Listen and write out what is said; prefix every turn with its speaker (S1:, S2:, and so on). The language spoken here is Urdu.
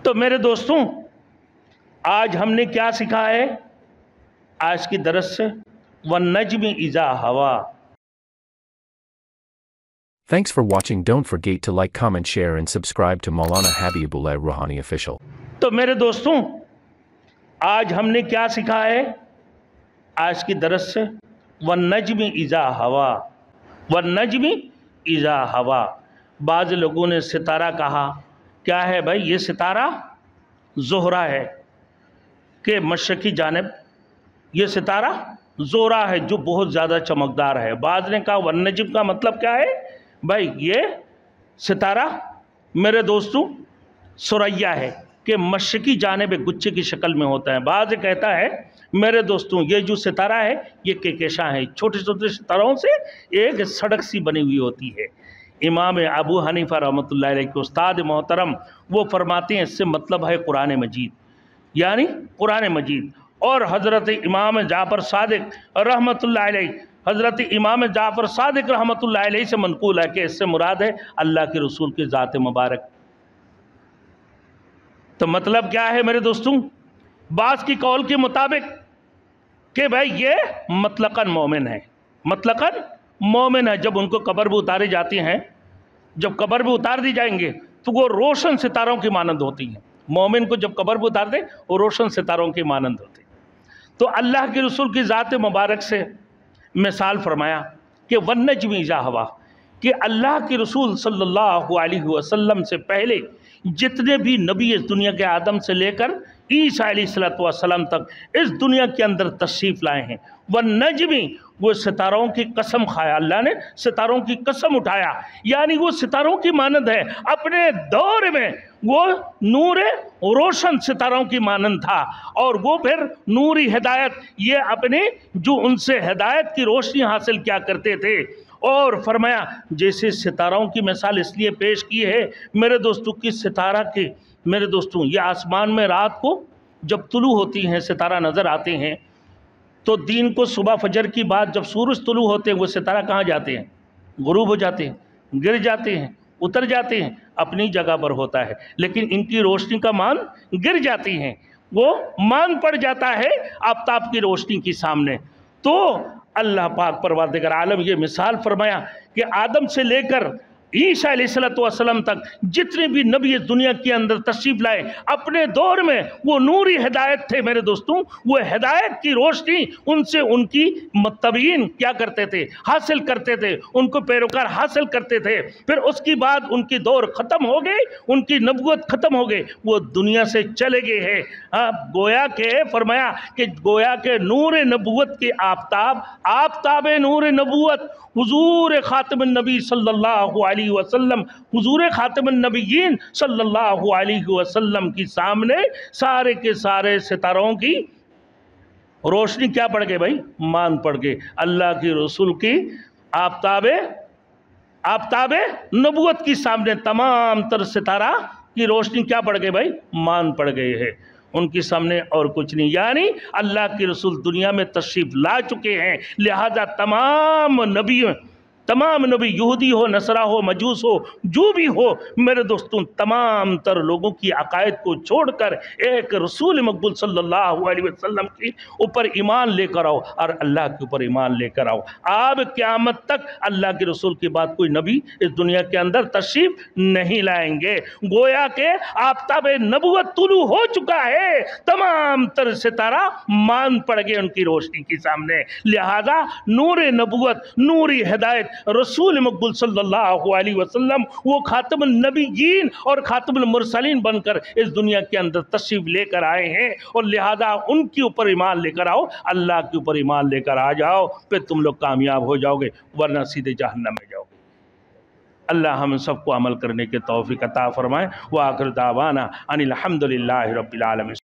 S1: تو میرے دوستوں آج ہم نے کیا سیکھا ہے آج کی درس سے وَالنَّجْمِ إِذَا هَوَىٰ.
S2: Thanks for watching. Don't forget to like, comment, share and subscribe to Maulana Habibullah Ruhani Official.
S1: تو میرے دوستوں آج ہم نے کیا سیکھا ہے آج کی درس سے وَالنَّجْمِ إِذَا هَوَىٰ. وَالنَّجْمِ إِذَا هَوَىٰ. بعض لوگوں نے ستارہ کہا. کیا ہے بھائی؟ یہ ستارہ زہرہ ہے کہ مشرقی جانب یہ ستارہ زہرہ ہے جو بہت زیادہ چمکدار ہے. بعض نے کہا والنجم کا مطلب کیا ہے بھائی؟ یہ ستارہ میرے دوستوں ثریا ہے کہ مشرقی جانب ایک گچھے کی شکل میں ہوتا ہے. بعض کہتا ہے میرے دوستوں یہ جو ستارہ ہے یہ کہکشاں ہے، چھوٹے چھوٹے ستاروں سے ایک سڑک سی بنی ہوئی ہوتی ہے. امام ابو حنیفہ رحمۃ اللہ علیہ کے استاد محترم وہ فرماتے ہیں اس سے مطلب ہے قرآن مجید، یعنی قرآن مجید. اور حضرت امام جعفر صادق رحمۃ اللہ علیہ، حضرت امام جعفر صادق رحمۃ اللہ علیہ سے منقول ہے کہ اس سے مراد ہے اللہ کے رسول کی ذات مبارک. تو مطلب کیا ہے میرے دوستوں؟ بعض کی قول کے مطابق کہ بھائی یہ مطلقاً مومن ہے، مطلقاً مومن ہے. جب ان کو قبر میں اتارے جاتے ہیں، جب قبر میں اتار دی جائیں گے تو وہ روشن ستاروں کی مانند ہوتی ہیں. مومن کو جب قبر میں اتار دیں وہ روشن ستاروں کی مانند ہوتے ہیں. تو اللہ کے رسول کی ذات مبارک سے مثال فرمایا کہ وَالنَّجْمِ إِذَا هَوَىٰ، کہ اللہ کے رسول صلی اللہ علیہ وسلم سے پہلے جتنے بھی نبی اس دنیا کے آدم سے لے کر عیسیٰ علیہ السلام تک اس دنیا کے اندر تشریف لائے ہیں. وَالنَّجْمِ، وہ ستاروں کی قسم کھایا، اللہ نے ستاروں کی قسم اٹھایا، یعنی وہ ستاروں کی مانند ہے. اپنے دور میں وہ نور روشن ستاروں کی مانند تھا، اور وہ پھر نوری ہدایت یہ اپنے جو ان سے ہدایت کی روشنی حاصل کیا کرتے تھے. اور فرمایا جیسے ستاروں کی مثال اس لیے پیش کی ہے میرے دوستوں کی ستارہ کے میرے دوستوں یہ آسمان میں رات کو جب طلوع ہوتی ہیں ستارہ نظر آتے ہیں تو دین کو صبح فجر کی بعد جب سورج طلوع ہوتے ہیں وہ ستارہ کہاں جاتے ہیں؟ غروب ہو جاتے ہیں، گر جاتے ہیں، اتر جاتے ہیں، اپنی جگہ پر ہوتا ہے. لیکن ان کی روشنی کا مان گر جاتی ہیں، وہ مان پڑ جاتا ہے آفتاب کی روشنی کے سامنے. تو اللہ پاک پروردگار عالم یہ مثال فرمایا کہ آدم سے لے کر عیسیٰ علیہ السلام تک جتنے بھی نبی اس دنیا کے اندر تشریف لائے اپنے دور میں وہ نوری ہدایت تھے میرے دوستوں. وہ ہدایت کی روشنی ان سے ان کی متبعین کیا کرتے تھے؟ حاصل کرتے تھے، ان کو پیروکار حاصل کرتے تھے. پھر اس کی بعد ان کی دور ختم ہو گئی، ان کی نبوت ختم ہو گئی، وہ دنیا سے چلے گئے ہیں. گویا کہ فرمایا کہ گویا کہ نور نبوت کے آفتاب نور نبوت حضور خاتم النبی صلی اللہ علیہ وسلم، حضور خاتم النبیین صلی اللہ علیہ وسلم کی سامنے سارے کے سارے ستاروں کی روشنی کیا پڑ گئے بھائی؟ مان پڑ گئے. اللہ کی رسول کی آفتاب نبوت کی سامنے تمام تر ستارہ کی روشنی کیا پڑ گئے بھائی؟ مان پڑ گئے ہیں ان کے سامنے اور کچھ نہیں. یعنی اللہ کے رسول دنیا میں تشریف لا چکے ہیں، لہذا تمام نبی یہودی ہو، نصرہ ہو، مجوس ہو، جو بھی ہو میرے دوستوں تمام تر لوگوں کی عقائد کو چھوڑ کر ایک رسول مقبول صلی اللہ علیہ وسلم کے اوپر ایمان لے کر آؤ اور اللہ کے اوپر ایمان لے کر آؤ. آپ قیامت تک اللہ کے رسول کے بعد کوئی نبی اس دنیا کے اندر تشریف نہیں لائیں گے. گویا کہ آفتاب نبوت طلوع ہو چکا ہے، تمام تر ستارہ مان پڑ گئے ان کی روشنی کے سامنے. لہذا نور نبوت، نوری ہدایت رسول مقبول صلی اللہ علیہ وسلم وہ خاتم النبیین اور خاتم المرسلین بن کر اس دنیا کے اندر تشریف لے کر آئے ہیں، اور لہذا ان کے اوپر ایمان لے کر آؤ، اللہ کے اوپر ایمان لے کر آ جاؤ، پھر تم لوگ کامیاب ہو جاؤ گے، ورنہ سیدھے جہنم میں جاؤ گے. اللہ ہم سب کو عمل کرنے کے توفیق عطا فرمائے. وآخر دعوانا ان الحمد للہ رب العالمین.